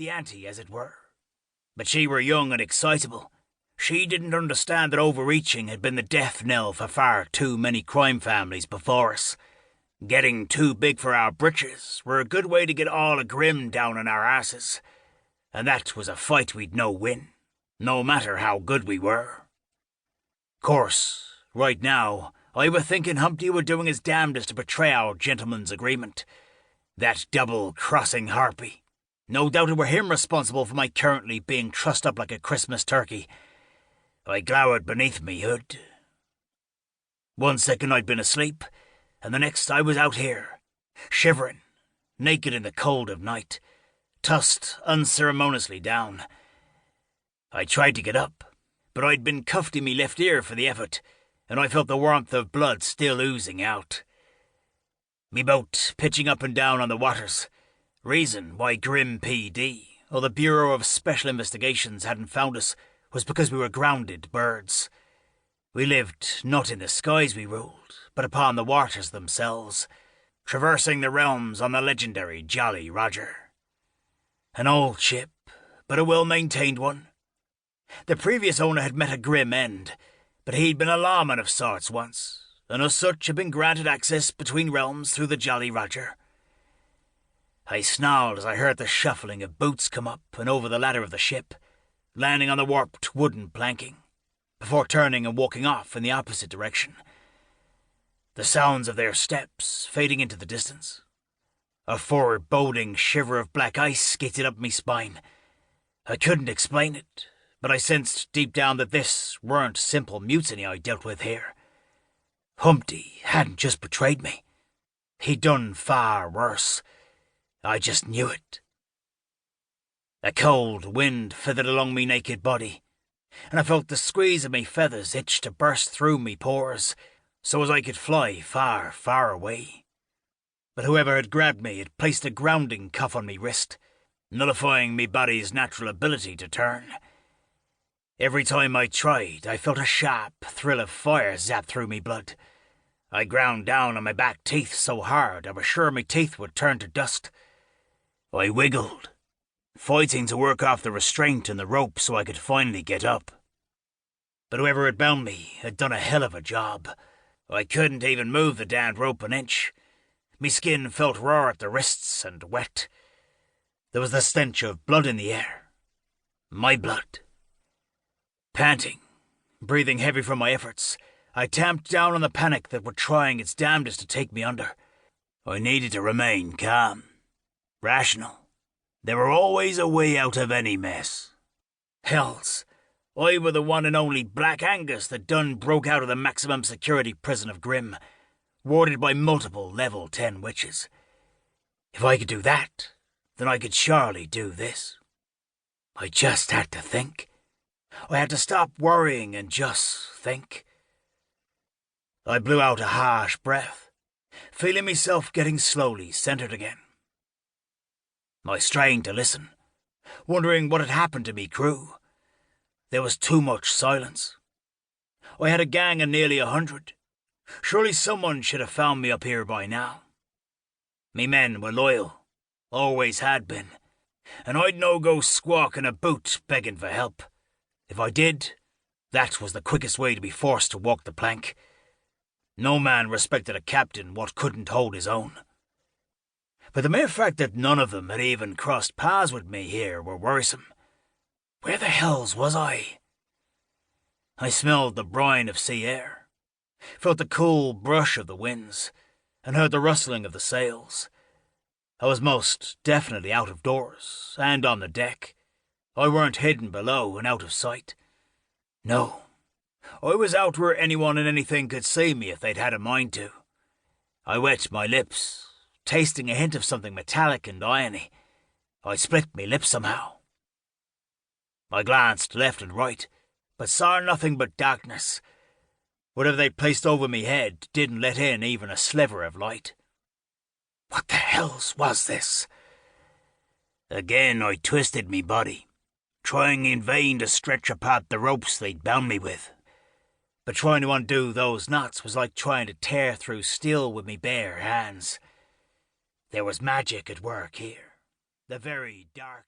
the auntie, as it were. But she were young and excitable. She didn't understand that overreaching had been the death knell for far too many crime families before us. Getting too big for our britches were a good way to get all a Grimm down on our asses, and that was a fight we'd no win, no matter how good we were. Course, right now, I were thinking Humpty were doing his damnedest to betray our gentleman's agreement. That double-crossing harpy. No doubt it were him responsible for my currently being trussed up like a Christmas turkey. I glowered beneath me hood. One second I'd been asleep, and the next I was out here, shivering, naked in the cold of night, tossed unceremoniously down. I tried to get up, but I'd been cuffed in me left ear for the effort, and I felt the warmth of blood still oozing out. Me boat pitching up and down on the waters. Reason why Grimm PD, or the Bureau of Special Investigations, hadn't found us was because we were grounded birds. We lived not in the skies we ruled, but upon the waters themselves, traversing the realms on the legendary Jolly Roger. An old ship, but a well-maintained one. The previous owner had met a grim end, but he'd been a lawman of sorts once, and as such had been granted access between realms through the Jolly Roger. I snarled as I heard the shuffling of boots come up and over the ladder of the ship, landing on the warped wooden planking, before turning and walking off in the opposite direction. The sounds of their steps fading into the distance. A foreboding shiver of black ice skated up me spine. I couldn't explain it, but I sensed deep down that this weren't simple mutiny I dealt with here. Humpty hadn't just betrayed me. He'd done far worse. I just knew it. A cold wind feathered along me naked body, and I felt the squeeze of me feathers itch to burst through me pores, so as I could fly far, far away. But whoever had grabbed me had placed a grounding cuff on me wrist, nullifying me body's natural ability to turn. Every time I tried, I felt a sharp thrill of fire zap through me blood. I ground down on my back teeth so hard I was sure my teeth would turn to dust. I wiggled, fighting to work off the restraint in the rope so I could finally get up. But whoever had bound me had done a hell of a job. I couldn't even move the damned rope an inch. Me skin felt raw at the wrists and wet. There was the stench of blood in the air. My blood. Panting, breathing heavy from my efforts, I tamped down on the panic that were trying its damnedest to take me under. I needed to remain calm, rational. There were always a way out of any mess. Hells, I were the one and only Black Angus that done broke out of the maximum security prison of Grimm, warded by multiple level 10 witches. If I could do that, then I could surely do this. I just had to think. I had to stop worrying and just think. I blew out a harsh breath, feeling myself getting slowly centered again. I strained to listen, wondering what had happened to me crew. There was too much silence. I had a gang of nearly 100. Surely someone should have found me up here by now. Me men were loyal, always had been, and I'd no go squawking a boot begging for help. If I did, that was the quickest way to be forced to walk the plank. No man respected a captain what couldn't hold his own. But the mere fact that none of them had even crossed paths with me here were worrisome. Where the hells was I? I smelled the brine of sea air, felt the cool brush of the winds, and heard the rustling of the sails. I was most definitely out of doors, and on the deck. I weren't hidden below and out of sight. No, I was out where anyone and anything could see me if they'd had a mind to. I wet my lips, tasting a hint of something metallic and irony. I split me lips somehow. I glanced left and right, but saw nothing but darkness. Whatever they placed over me head didn't let in even a sliver of light. What the hells was this? Again I twisted me body, trying in vain to stretch apart the ropes they'd bound me with. But trying to undo those knots was like trying to tear through steel with me bare hands. There was magic at work here, the very darkest.